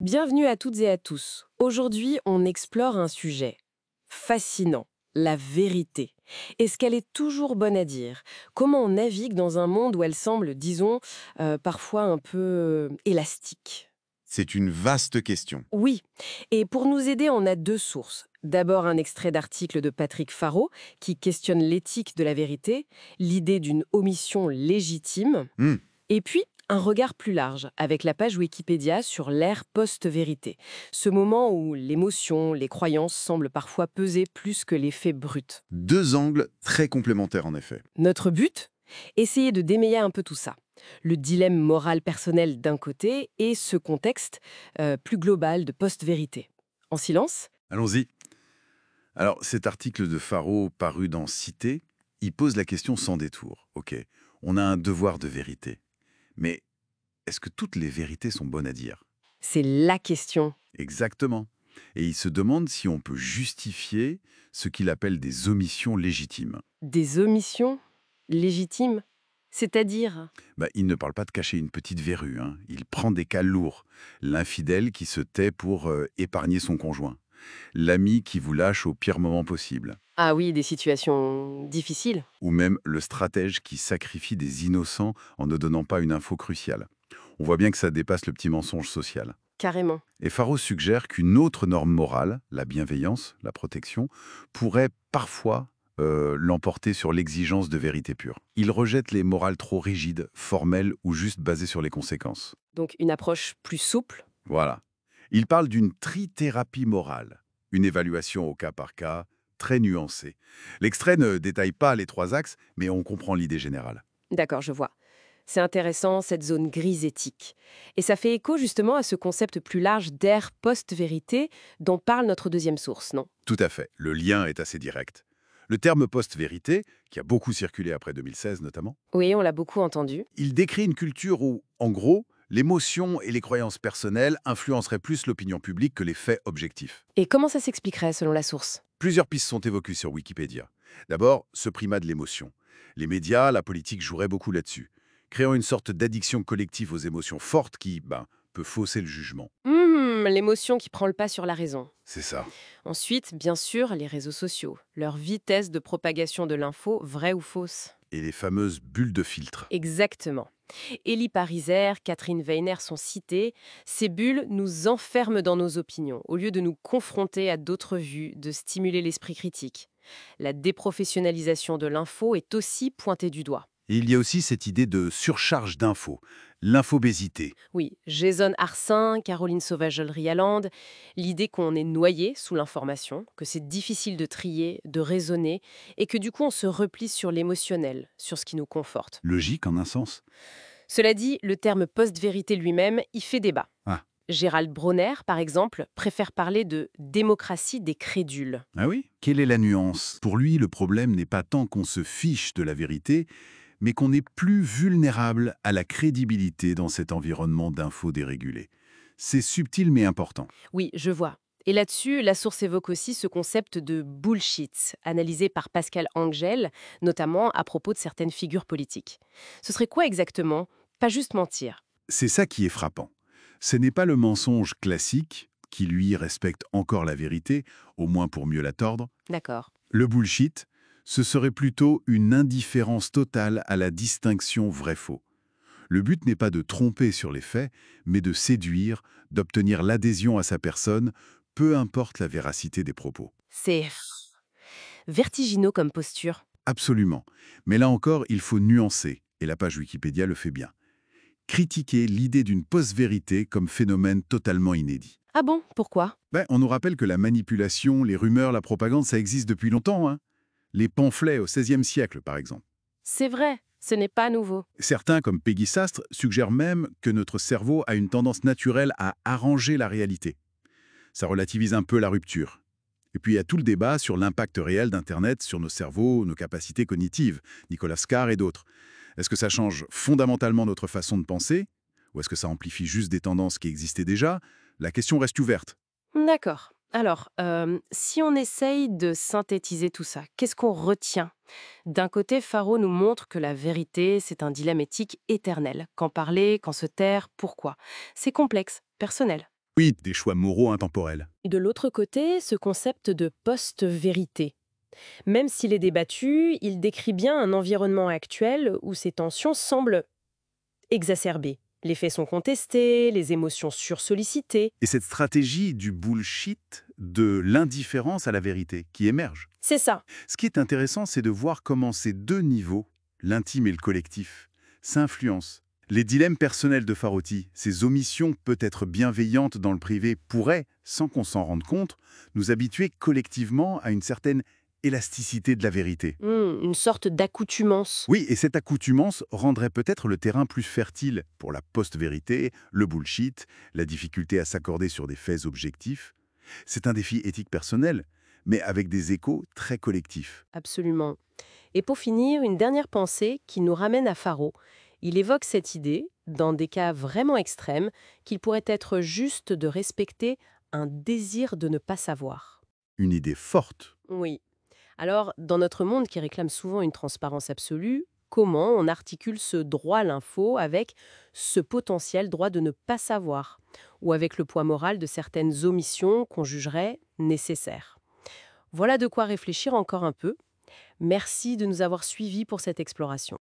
Bienvenue à toutes et à tous. Aujourd'hui, on explore un sujet fascinant, la vérité. Est-ce qu'elle est toujours bonne à dire? Comment on navigue dans un monde où elle semble, disons, parfois un peu élastique? C'est une vaste question. Oui, et pour nous aider, on a deux sources. D'abord, un extrait d'article de Patrick Faro qui questionne l'éthique de la vérité, l'idée d'une omission légitime. Hmm, Et puis, un regard plus large, avec la page Wikipédia sur l'ère post-vérité. Ce moment où l'émotion, les croyances semblent parfois peser plus que les faits bruts. Deux angles très complémentaires en effet. Notre but? Essayer de démêler un peu tout ça. Le dilemme moral personnel d'un côté et ce contexte plus global de post-vérité. En silence? Allons-y. Alors, cet article de Faro paru dans Cité, il pose la question sans détour. Ok, on a un devoir de vérité. Mais est-ce que toutes les vérités sont bonnes à dire? C'est la question. Exactement. Et il se demande si on peut justifier ce qu'il appelle des omissions légitimes. Des omissions légitimes? C'est-à-dire? Il ne parle pas de cacher une petite verrue, hein. Il prend des cas lourds. L'infidèle qui se tait pour épargner son conjoint. L'ami qui vous lâche au pire moment possible. Ah oui, des situations difficiles. Ou même le stratège qui sacrifie des innocents en ne donnant pas une info cruciale. On voit bien que ça dépasse le petit mensonge social. Carrément. Et Faro suggère qu'une autre norme morale, la bienveillance, la protection, pourrait parfois l'emporter sur l'exigence de vérité pure. Il rejette les morales trop rigides, formelles ou juste basées sur les conséquences. Donc une approche plus souple. Voilà. Il parle d'une trithérapie morale, une évaluation au cas par cas, très nuancée. L'extrait ne détaille pas les trois axes, mais on comprend l'idée générale. D'accord, je vois. C'est intéressant, cette zone grise éthique. Et ça fait écho justement à ce concept plus large d'ère post-vérité dont parle notre deuxième source, non? Tout à fait, le lien est assez direct. Le terme post-vérité, qui a beaucoup circulé après 2016 notamment, Oui, on l'a beaucoup entendu. il décrit une culture où, en gros, l'émotion et les croyances personnelles influenceraient plus l'opinion publique que les faits objectifs. Et comment ça s'expliquerait selon la source? Plusieurs pistes sont évoquées sur Wikipédia. D'abord, ce primat de l'émotion. Les médias, la politique joueraient beaucoup là-dessus, créant une sorte d'addiction collective aux émotions fortes qui, peut fausser le jugement. L'émotion qui prend le pas sur la raison. C'est ça. Ensuite, bien sûr, les réseaux sociaux. Leur vitesse de propagation de l'info, vraie ou fausse. Et les fameuses bulles de filtre. Exactement. Élie Pariser, Catherine Weiner sont citées. Ces bulles nous enferment dans nos opinions, au lieu de nous confronter à d'autres vues, de stimuler l'esprit critique. La déprofessionnalisation de l'info est aussi pointée du doigt. Et il y a aussi cette idée de surcharge d'infos, l'infobésité. Oui, Jason Arsin, Caroline Sauvageol-Rialand, l'idée qu'on est noyé sous l'information, que c'est difficile de trier, de raisonner, et que du coup on se replie sur l'émotionnel, sur ce qui nous conforte. Logique en un sens. Cela dit, le terme post-vérité lui-même y fait débat. Ah, Gérald Bronner, par exemple, préfère parler de démocratie des crédules. ah oui? Quelle est la nuance? Pour lui, le problème n'est pas tant qu'on se fiche de la vérité, mais qu'on est plus vulnérable à la crédibilité dans cet environnement d'infos dérégulé. C'est subtil mais important. Oui, je vois. Et là-dessus, la source évoque aussi ce concept de bullshit, analysé par Pascal Angel, notamment à propos de certaines figures politiques. Ce serait quoi exactement? Pas juste mentir. C'est ça qui est frappant. Ce n'est pas le mensonge classique, qui lui respecte encore la vérité, au moins pour mieux la tordre. D'accord. Le bullshit, ce serait plutôt une indifférence totale à la distinction vrai-faux. Le but n'est pas de tromper sur les faits, mais de séduire, d'obtenir l'adhésion à sa personne, peu importe la véracité des propos. C'est vertigineux comme posture. Absolument. Mais là encore, il faut nuancer, et la page Wikipédia le fait bien. Critiquer l'idée d'une post-vérité comme phénomène totalement inédit. Ah bon? Pourquoi? On nous rappelle que la manipulation, les rumeurs, la propagande, ça existe depuis longtemps, hein. Les pamphlets au XVIe siècle, par exemple. C'est vrai, ce n'est pas nouveau. Certains, comme Peggy Sastre, suggèrent même que notre cerveau a une tendance naturelle à arranger la réalité. Ça relativise un peu la rupture. Et puis il y a tout le débat sur l'impact réel d'Internet sur nos cerveaux, nos capacités cognitives, Nicolas Carr et d'autres. Est-ce que ça change fondamentalement notre façon de penser? Ou est-ce que ça amplifie juste des tendances qui existaient déjà? La question reste ouverte. D'accord. Alors, si on essaye de synthétiser tout ça, qu'est-ce qu'on retient? D'un côté, Faro nous montre que la vérité, c'est un dilemme éthique éternel. Quand parler, quand se taire, pourquoi? C'est complexe, personnel. Oui, des choix moraux intemporels. De l'autre côté, ce concept de post-vérité. Même s'il est débattu, il décrit bien un environnement actuel où ces tensions semblent exacerbées. Les faits sont contestés, les émotions sursollicitées. Et cette stratégie du bullshit, de l'indifférence à la vérité, qui émerge. C'est ça. Ce qui est intéressant, c'est de voir comment ces deux niveaux, l'intime et le collectif, s'influencent. Les dilemmes personnels de Faroty, ces omissions peut-être bienveillantes dans le privé, pourraient, sans qu'on s'en rende compte, nous habituer collectivement à une certaine élasticité de la vérité. Une sorte d'accoutumance. Oui, et cette accoutumance rendrait peut-être le terrain plus fertile pour la post-vérité, le bullshit, la difficulté à s'accorder sur des faits objectifs. C'est un défi éthique personnel, mais avec des échos très collectifs. Absolument. Et pour finir, une dernière pensée qui nous ramène à Faro. Il évoque cette idée, dans des cas vraiment extrêmes, qu'il pourrait être juste de respecter un désir de ne pas savoir. Une idée forte. Oui. Alors, dans notre monde qui réclame souvent une transparence absolue, comment on articule ce droit à l'info avec ce potentiel droit de ne pas savoir, ou avec le poids moral de certaines omissions qu'on jugerait nécessaires? Voilà de quoi réfléchir encore un peu. Merci de nous avoir suivis pour cette exploration.